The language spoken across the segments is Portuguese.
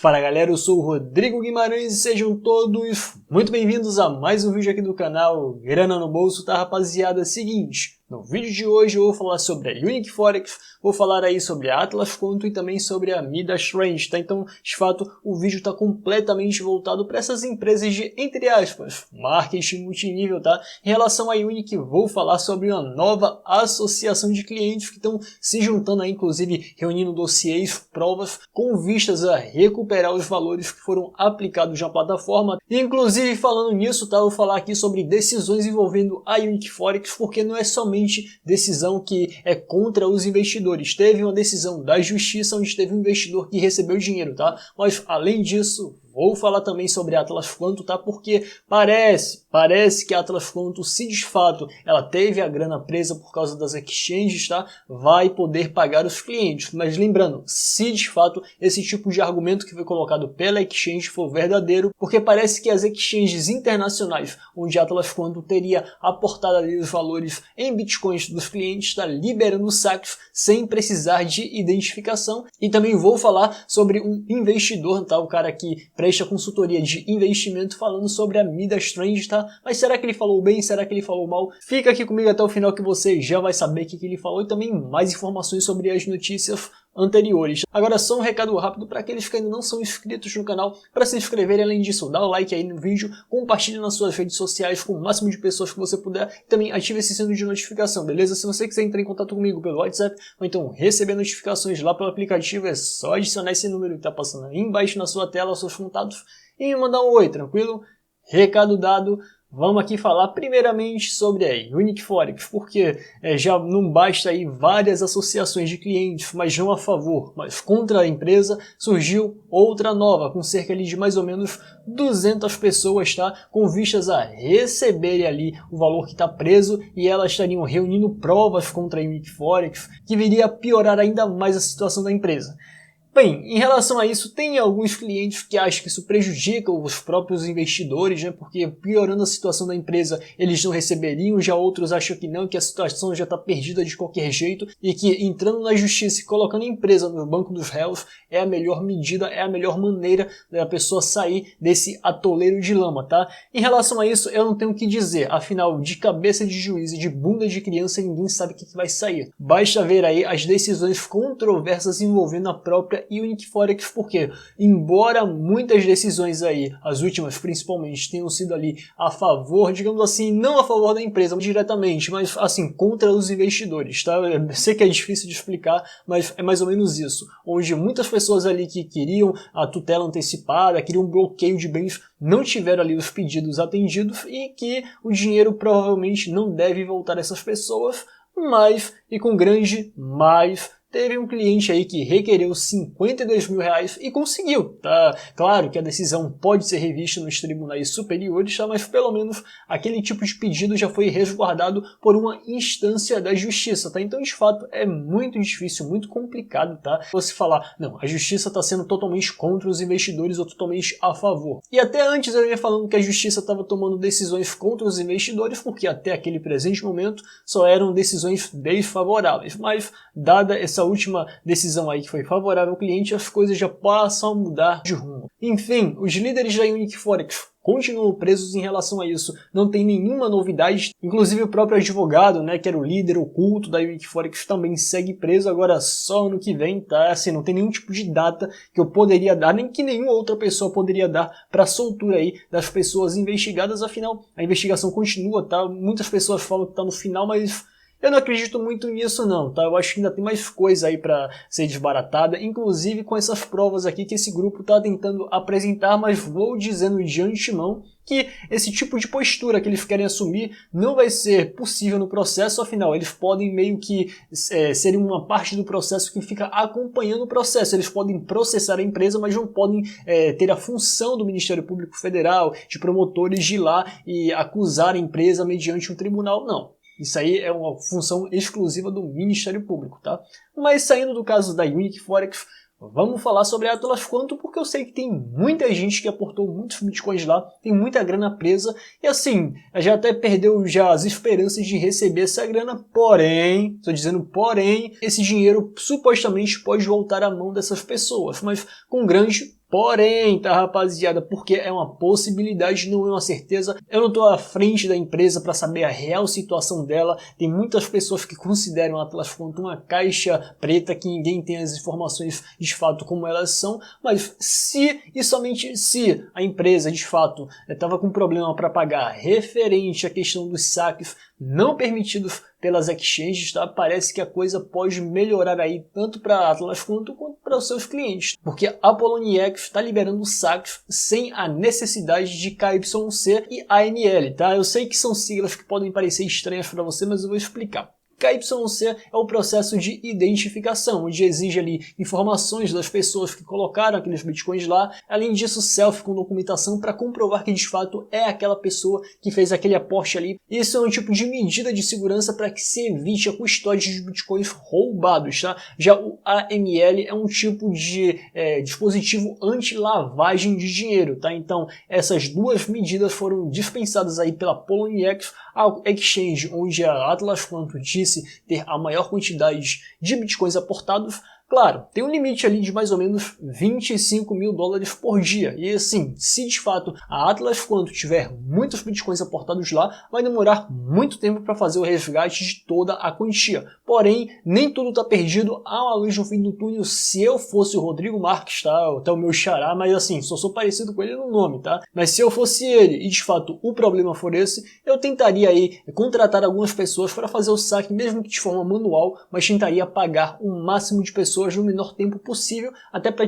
Fala galera, eu sou o Rodrigo Guimarães e sejam todos muito bem-vindos a mais um vídeo aqui do canal Grana no Bolso, tá rapaziada? Seguinte, no vídeo de hoje eu vou falar sobre a Unique Forex, vou falar aí sobre a Atlas Quantum e também sobre a Midas Trend, tá? Então, de fato, o vídeo tá completamente voltado para essas empresas de, entre aspas, marketing multinível, tá? Em relação à Unique, vou falar sobre uma nova associação de clientes que estão se juntando aí, inclusive reunindo dossiês, provas, com vistas a recuperar os valores que foram aplicados na plataforma. E, inclusive, falando nisso, tá? Eu vou falar aqui sobre decisões envolvendo a Unique Forex, porque não é somente decisão que é contra os investidores. Teve uma decisão da justiça onde teve um investidor que recebeu dinheiro, tá? Mas, além disso, vou falar também sobre a Atlas Quantum, tá? Porque parece que a Atlas Quantum, se de fato ela teve a grana presa por causa das exchanges, tá? Vai poder pagar os clientes. Mas lembrando, se de fato esse tipo de argumento que foi colocado pela exchange for verdadeiro, porque parece que as exchanges internacionais, onde a Atlas Quantum teria aportado ali os valores em bitcoins dos clientes, está liberando saques sem precisar de identificação. E também vou falar sobre um investidor, tá? O cara que presta consultoria de investimento falando sobre a Midas Trend, tá? Mas será que ele falou bem? Será que ele falou mal? Fica aqui comigo até o final que você já vai saber o que ele falou e também mais informações sobre as notícias anteriores. Agora só um recado rápido para aqueles que ainda não são inscritos no canal, para se inscreverem. Além disso, dá o like aí no vídeo, compartilhe nas suas redes sociais com o máximo de pessoas que você puder e também ative esse sino de notificação, beleza? Se você quiser entrar em contato comigo pelo WhatsApp ou então receber notificações lá pelo aplicativo, é só adicionar esse número que está passando aí embaixo na sua tela, os seus contatos, e me mandar um oi, tranquilo? Recado dado. Vamos aqui falar primeiramente sobre a Unique Forex, porque já não basta aí várias associações de clientes, mas não a favor, mas contra a empresa, surgiu outra nova, com cerca ali de mais ou menos 200 pessoas, tá? Com vistas a receberem ali o valor que está preso, e elas estariam reunindo provas contra a Unique Forex, que viria a piorar ainda mais a situação da empresa. Bem, em relação a isso, tem alguns clientes que acham que isso prejudica os próprios investidores, né? Porque piorando a situação da empresa, eles não receberiam, já outros acham que não, que a situação já está perdida de qualquer jeito e que entrando na justiça e colocando a empresa no banco dos réus é a melhor medida, é a melhor maneira da pessoa sair desse atoleiro de lama, tá? Em relação a isso, eu não tenho o que dizer, afinal, de cabeça de juiz e de bunda de criança, ninguém sabe o que vai sair. Basta ver aí as decisões controversas envolvendo a própria Unique Forex, porque embora muitas decisões aí, as últimas principalmente, tenham sido ali a favor, digamos assim, não a favor da empresa diretamente, mas assim, contra os investidores, tá? Eu sei que é difícil de explicar, mas é mais ou menos isso, onde muitas pessoas ali que queriam a tutela antecipada, queriam um bloqueio de bens, não tiveram ali os pedidos atendidos e que o dinheiro provavelmente não deve voltar a essas pessoas, mas, e com grande mas, teve um cliente aí que requereu R$52 mil e conseguiu, tá? Claro que a decisão pode ser revista nos tribunais superiores, tá? Mas pelo menos aquele tipo de pedido já foi resguardado por uma instância da justiça, tá? Então, de fato, é muito difícil, muito complicado, tá? Você falar, não, a justiça está sendo totalmente contra os investidores ou totalmente a favor. E até antes eu ia falando que a justiça estava tomando decisões contra os investidores, porque até aquele presente momento só eram decisões desfavoráveis, mas dada essa última decisão aí que foi favorável ao cliente, as coisas já passam a mudar de rumo. Enfim, os líderes da Unique Forex continuam presos em relação a isso, não tem nenhuma novidade, inclusive o próprio advogado, né, que era o líder oculto da Unique Forex, também segue preso, agora só ano que vem, tá? Assim, não tem nenhum tipo de data que eu poderia dar, nem que nenhuma outra pessoa poderia dar para soltura aí das pessoas investigadas, afinal, a investigação continua, tá? Muitas pessoas falam que tá no final, mas eu não acredito muito nisso não, tá? Eu acho que ainda tem mais coisa aí para ser desbaratada, inclusive com essas provas aqui que esse grupo tá tentando apresentar, mas vou dizendo de antemão que esse tipo de postura que eles querem assumir não vai ser possível no processo, afinal, eles podem meio que serem uma parte do processo que fica acompanhando o processo. Eles podem processar a empresa, mas não podem ter a função do Ministério Público Federal, de promotores de ir lá e acusar a empresa mediante um tribunal, não. Isso aí é uma função exclusiva do Ministério Público, tá? Mas saindo do caso da Unique Forex, vamos falar sobre a Atlas Quantum, porque eu sei que tem muita gente que aportou muitos bitcoins lá, tem muita grana presa, e assim, já até perdeu já as esperanças de receber essa grana, porém, estou dizendo porém, esse dinheiro supostamente pode voltar à mão dessas pessoas, mas com grande Porém, tá, rapaziada, porque é uma possibilidade, não é uma certeza. Eu não tô à frente da empresa para saber a real situação dela. Tem muitas pessoas que consideram a Atlas Quantum uma caixa preta, que ninguém tem as informações de fato como elas são. Mas se e somente se a empresa de fato estava com problema para pagar referente à questão dos saques não permitidos pelas exchanges, tá? Parece que a coisa pode melhorar aí tanto para a Atlas Quantum quanto para os seus clientes, porque a Poloniex está liberando saques sem a necessidade de KYC e AML, tá? Eu sei que são siglas que podem parecer estranhas para você, mas eu vou explicar. KYC é o processo de identificação, onde exige ali informações das pessoas que colocaram aqueles bitcoins lá, além disso selfie com documentação para comprovar que de fato é aquela pessoa que fez aquele aporte ali. Isso é um tipo de medida de segurança para que se evite a custódia de bitcoins roubados, tá? Já o AML é um tipo de dispositivo anti-lavagem de dinheiro, tá? Então essas duas medidas foram dispensadas aí pela Poloniex, a exchange onde a Atlas Quantum disse ter a maior quantidade de bitcoins aportados. Claro, tem um limite ali de mais ou menos 25 mil dólares por dia. E assim, se de fato a Atlas Quantum tiver muitos bitcoins aportados lá, vai demorar muito tempo para fazer o resgate de toda a quantia. Porém, nem tudo está perdido, há uma luz no fim do túnel. Se eu fosse o Rodrigo Marques, tá? Até o meu xará, mas assim, só sou parecido com ele no nome, tá? Mas se eu fosse ele e de fato o problema for esse, eu tentaria aí contratar algumas pessoas para fazer o saque, mesmo que de forma manual, mas tentaria pagar o máximo de pessoas no menor tempo possível, até para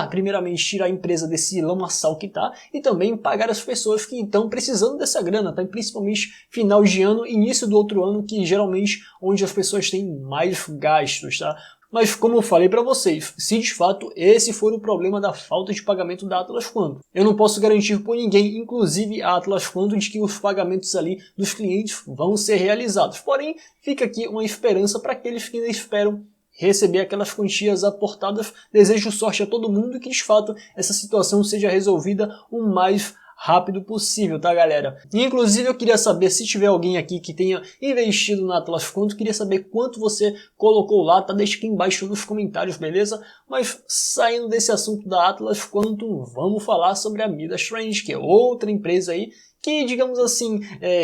primeiramente tirar a empresa desse lamaçal que tá, e também pagar as pessoas que estão precisando dessa grana, tá? Principalmente final de ano, início do outro ano, que geralmente onde as pessoas têm mais gastos, tá? Mas como eu falei para vocês, se de fato esse for o problema da falta de pagamento da Atlas Quantum, eu não posso garantir por ninguém, inclusive a Atlas Quantum, de que os pagamentos ali dos clientes vão ser realizados. Porém, fica aqui uma esperança para aqueles que ainda esperam receber aquelas quantias aportadas. Desejo sorte a todo mundo e que de fato essa situação seja resolvida o mais rápido possível, tá, galera? E, inclusive eu queria saber, se tiver alguém aqui que tenha investido na Atlas Quantum, queria saber quanto você colocou lá, tá? Deixa aqui embaixo nos comentários, beleza? Mas saindo desse assunto da Atlas Quantum, vamos falar sobre a Midas Trend, que é outra empresa aí que, digamos assim,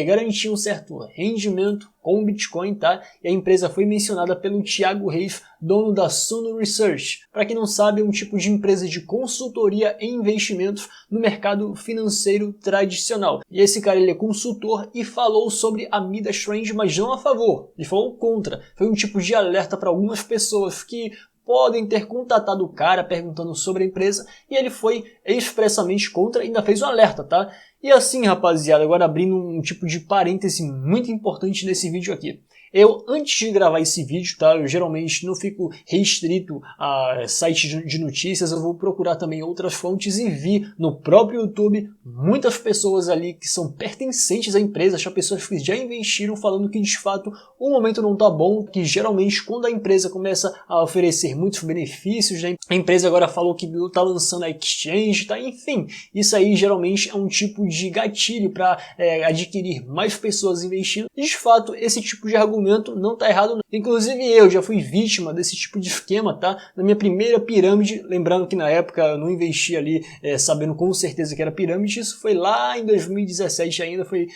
garantia um certo rendimento com o Bitcoin, tá? E a empresa foi mencionada pelo Thiago Reis, dono da Suno Research. Para quem não sabe, é um tipo de empresa de consultoria em investimentos no mercado financeiro tradicional. E esse cara, ele é consultor e falou sobre a Midas Trend, mas não a favor, ele falou contra. Foi um tipo de alerta para algumas pessoas que podem ter contatado o cara perguntando sobre a empresa, e ele foi expressamente contra e ainda fez um alerta, tá? E assim, rapaziada, agora abrindo um tipo de parêntese muito importante nesse vídeo aqui. Eu, antes de gravar esse vídeo, tá? Eu geralmente não fico restrito a sites de notícias, eu vou procurar também outras fontes e vi no próprio YouTube muitas pessoas ali que são pertencentes à empresa, já pessoas que já investiram falando que de fato o momento não tá bom, que geralmente quando a empresa começa a oferecer muitos benefícios, né? A empresa agora falou que tá lançando a exchange, tá? Enfim, isso aí geralmente é um tipo de gatilho para adquirir mais pessoas investindo. E de fato, esse tipo de argumento não tá errado, não. Inclusive eu já fui vítima desse tipo de esquema, tá? Na minha primeira pirâmide, lembrando que na época eu não investi ali sabendo com certeza que era pirâmide, isso foi lá em 2017 ainda, foi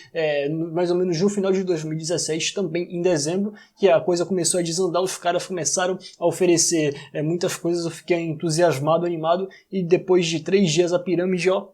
mais ou menos no final de 2017, também em dezembro, que a coisa começou a desandar, os caras começaram a oferecer muitas coisas, eu fiquei entusiasmado, animado, e depois de 3 dias a pirâmide, ó,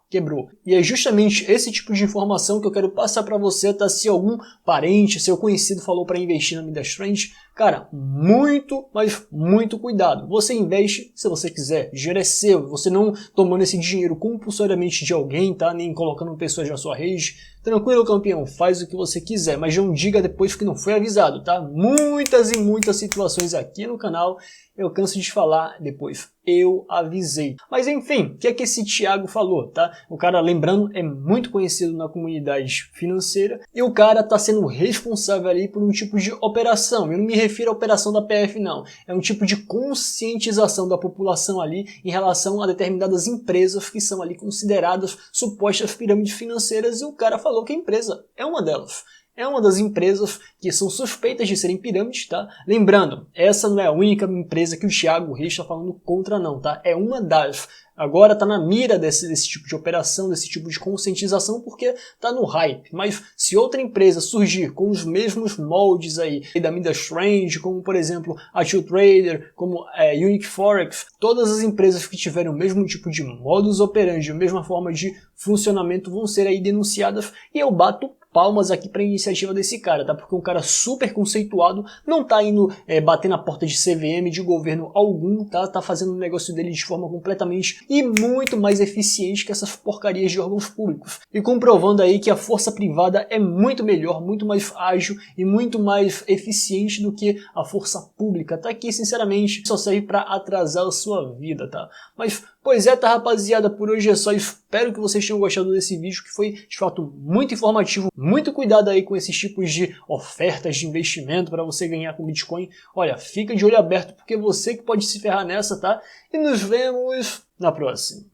quebrou. E é justamente esse tipo de informação que eu quero passar para você, tá? Se algum parente, seu conhecido falou para investir na Midas Trend, cara, muito, mas muito cuidado. Você investe se você quiser, dinheiro é seu, você não tomando esse dinheiro compulsoriamente de alguém, tá? Nem colocando pessoas na sua rede. Tranquilo, campeão, faz o que você quiser, mas não diga depois que não foi avisado, tá? Muitas e muitas situações aqui no canal eu canso de falar depois. Eu avisei. Mas enfim, o que é que esse Thiago falou, tá? O cara, lembrando, é muito conhecido na comunidade financeira e o cara tá sendo responsável ali por um tipo de operação. Eu não me refiro à operação da PF, não. É um tipo de conscientização da população ali em relação a determinadas empresas que são ali consideradas supostas pirâmides financeiras, e o cara falou que a empresa é uma delas. é uma das empresas que são suspeitas de serem pirâmides, tá? Lembrando, essa não é a única empresa que o Thiago Reis está falando contra não, tá? É uma das. Agora tá na mira desse tipo de operação, desse tipo de conscientização, porque tá no hype. Mas se outra empresa surgir com os mesmos moldes aí da Midas Trend, como por exemplo a Two Trader, como Unique Forex, todas as empresas que tiverem o mesmo tipo de modus operandi, a mesma forma de funcionamento vão ser aí denunciadas, e eu bato palmas aqui para a iniciativa desse cara, tá? Porque um cara super conceituado, não tá indo bater na porta de CVM, de governo algum, tá? Tá fazendo o negócio dele de forma completamente e muito mais eficiente que essas porcarias de órgãos públicos. E comprovando aí que a força privada é muito melhor, muito mais ágil e muito mais eficiente do que a força pública, tá? Que sinceramente só serve para atrasar a sua vida, tá? Mas, pois é, tá, rapaziada, por hoje é só. Espero que vocês tenham gostado desse vídeo, que foi, de fato, muito informativo. Muito cuidado aí com esses tipos de ofertas de investimento para você ganhar com Bitcoin. Olha, fica de olho aberto, porque você que pode se ferrar nessa, tá? E nos vemos na próxima.